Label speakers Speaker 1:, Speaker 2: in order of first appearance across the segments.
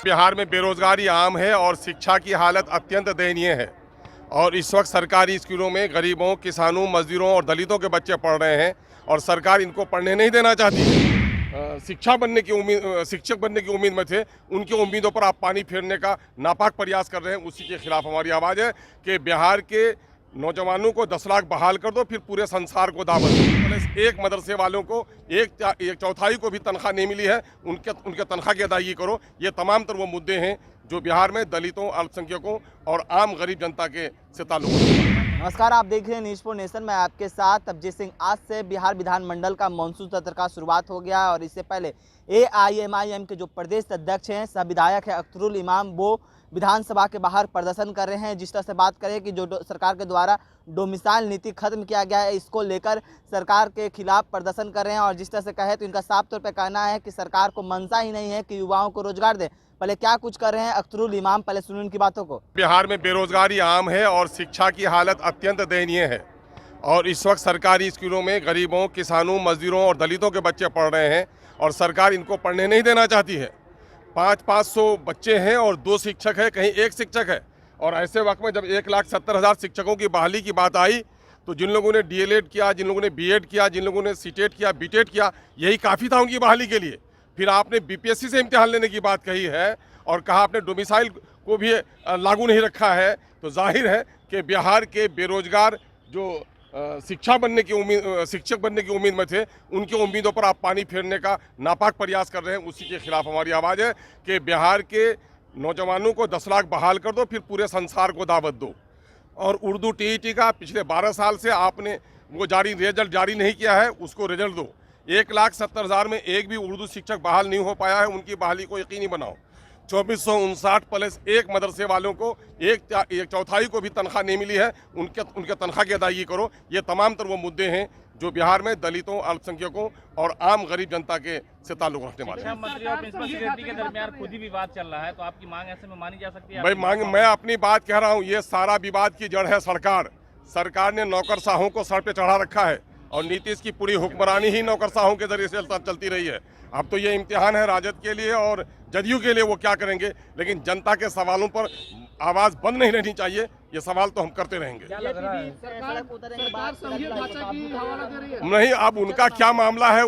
Speaker 1: बिहार में बेरोजगारी आम है और शिक्षा की हालत अत्यंत दयनीय है। और इस वक्त सरकारी स्कूलों में गरीबों, किसानों, मजदूरों और दलितों के बच्चे पढ़ रहे हैं और सरकार इनको पढ़ने नहीं देना चाहती। शिक्षक बनने की उम्मीद में थे, उनकी उम्मीदों पर आप पानी फेरने का नापाक प्रयास कर रहे हैं। उसी के खिलाफ हमारी आवाज़ है कि बिहार के नौजवानों को 10 लाख बहाल कर दो, फिर पूरे संसार को दावत दो। एक मदरसे वालों को एक चौथाई को भी तनख्वाह नहीं मिली है, उनके तनख्वाह की अदायगी करो। ये तमाम तर वो मुद्दे हैं जो बिहार में दलितों, अल्पसंख्यकों और आम गरीब जनता के से ताल्लुक है।
Speaker 2: नमस्कार, आप देख रहे हैं न्यूज़ फॉर नेशन। मैं आपके साथ अभिजीत सिंह। आज से बिहार विधानमंडल का मानसून सत्र का शुरुआत हो गया और इससे पहले AIMIM के जो प्रदेश अध्यक्ष हैं, सह विधायक है अख्तरुल इमाम, वो विधानसभा के बाहर प्रदर्शन कर रहे हैं। जिस तरह से बात करें कि जो सरकार के द्वारा डोमिसाइल नीति खत्म किया गया है, इसको लेकर सरकार के खिलाफ प्रदर्शन कर रहे हैं। और जिस तरह से कहे तो इनका साफ तौर पर कहना है कि सरकार को मंशा ही नहीं है कि युवाओं को रोजगार दे। पहले क्या कुछ कर रहे हैं अख्तरुल इमाम, पहले सुनिए उनकी बातों को।
Speaker 1: बिहार में बेरोजगारी आम है और शिक्षा की हालत अत्यंत दयनीय है। और इस वक्त सरकारी स्कूलों में गरीबों, किसानों, मजदूरों और दलितों के बच्चे पढ़ रहे हैं और सरकार इनको पढ़ने नहीं देना चाहती है। 500 बच्चे हैं और 2 शिक्षक है, कहीं 1 शिक्षक है। और ऐसे वक्त में जब 1,70,000 शिक्षकों की बहाली की बात आई तो जिन लोगों ने DLED किया, जिन लोगों ने BEd किया, जिन लोगों ने CTET किया, BTET किया, यही काफ़ी था उनकी बहाली के लिए। फिर आपने BPSC से इम्तिहान लेने की बात कही है और कहा आपने डोमिसाइल को भी लागू नहीं रखा है। तो जाहिर है कि बिहार के बेरोजगार जो शिक्षक बनने की उम्मीद में थे, उनकी उम्मीदों पर आप पानी फेरने का नापाक प्रयास कर रहे हैं। उसी के खिलाफ हमारी आवाज़ है कि बिहार के नौजवानों को 10 लाख बहाल कर दो, फिर पूरे संसार को दावत दो। और उर्दू TET का पिछले 12 साल से आपने वो रिजल्ट जारी नहीं किया है, उसको रिजल्ट दो। 1,70,000 में एक भी उर्दू शिक्षक बहाल नहीं हो पाया है, उनकी बहाली को यकीनी बनाओ। 2459 प्लस 1 मदरसे वालों को एक चौथाई को भी तनख्वाह नहीं मिली है, उनके तनख्वाह की अदायगी करो। ये तमाम तर वो मुद्दे हैं जो बिहार में दलितों, अल्पसंख्यकों और आम गरीब जनता के से ताल्लुक रखने वाले हैं।
Speaker 3: मंत्री और प्रिंसिपल सेक्रेटरी के दरमियान खुद ही विवाद चल रहा है, तो आपकी मांग ऐसे में मानी जा सकती है?
Speaker 1: भाई मैं अपनी बात कह रहा हूँ, ये सारा विवाद की जड़ है सरकार ने नौकरशाहों को सर पे चढ़ा रखा है और नीतीश की पूरी हुक्मरानी ही नौकरशाहों के जरिए से चलती रही है। अब तो ये इम्तिहान है राजद के लिए और जदयू के लिए, वो क्या करेंगे। लेकिन जनता के सवालों पर आवाज़ बंद नहीं रहनी चाहिए, ये सवाल तो हम करते रहेंगे। नहीं, अब उनका क्या मामला है,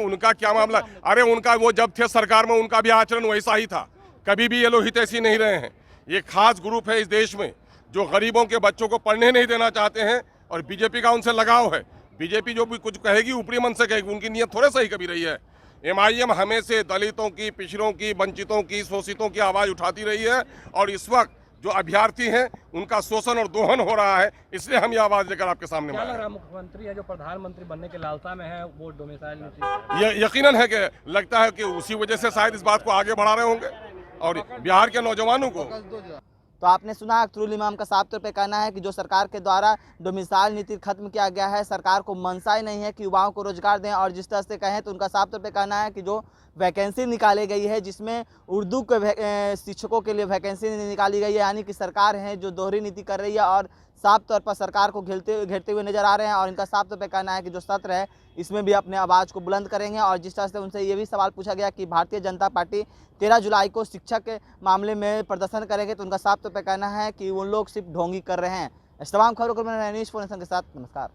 Speaker 1: अरे उनका वो जब थे सरकार में उनका भी आचरण वैसा ही था, कभी भी ये लोग हितैषी नहीं रहे हैं। ये खास ग्रुप है इस देश में जो गरीबों के बच्चों को पढ़ने नहीं देना चाहते हैं और बीजेपी का उनसे लगाव है। बीजेपी जो भी कुछ कहेगी ऊपरी मन से कहेगी, उनकी नीयत थोड़े सही कभी रही है। MIM हमेशा दलितों की, पिछड़ों की, वंचितों की, शोषितों की आवाज़ उठाती रही है और इस वक्त जो अभ्यर्थी हैं उनका शोषण और दोहन हो रहा है, इसलिए हम ये आवाज़ लेकर आपके सामने आए हैं।
Speaker 3: मुख्यमंत्री है जो प्रधानमंत्री बनने के लालसा में है, वो डोमिसाइल नीति
Speaker 1: ये यकीनन है कि लगता है कि उसी वजह से शायद इस बात को आगे बढ़ा रहे होंगे और बिहार के नौजवानों को।
Speaker 2: तो आपने सुना अख्तरुल इमाम का साफ तौर पे कहना है कि जो सरकार के द्वारा डोमिसाइल नीति खत्म किया गया है, सरकार को मंशा ही नहीं है कि युवाओं को रोजगार दें। और जिस तरह से कहें तो उनका साफ तौर पे कहना है कि जो वैकेंसी निकाली गई है, जिसमें उर्दू के शिक्षकों के लिए वैकेंसी निकाली गई है, यानी कि सरकार है जो दोहरी नीति कर रही है और साफ तौर पर सरकार को घेरते हुए नजर आ रहे हैं। और इनका साफ तौर पे कहना है कि जो सत्र है इसमें भी अपने आवाज़ को बुलंद करेंगे। और जिस तरह से उनसे ये भी सवाल पूछा गया कि भारतीय जनता पार्टी 13 जुलाई को शिक्षक के मामले में प्रदर्शन करेंगे, तो उनका साफ तौर पे कहना है कि उन लोग सिर्फ ढोंगी कर रहे हैं। इस तमाम खबरों को मैंने न्यूज़ फॉर नेशन के साथ, नमस्कार।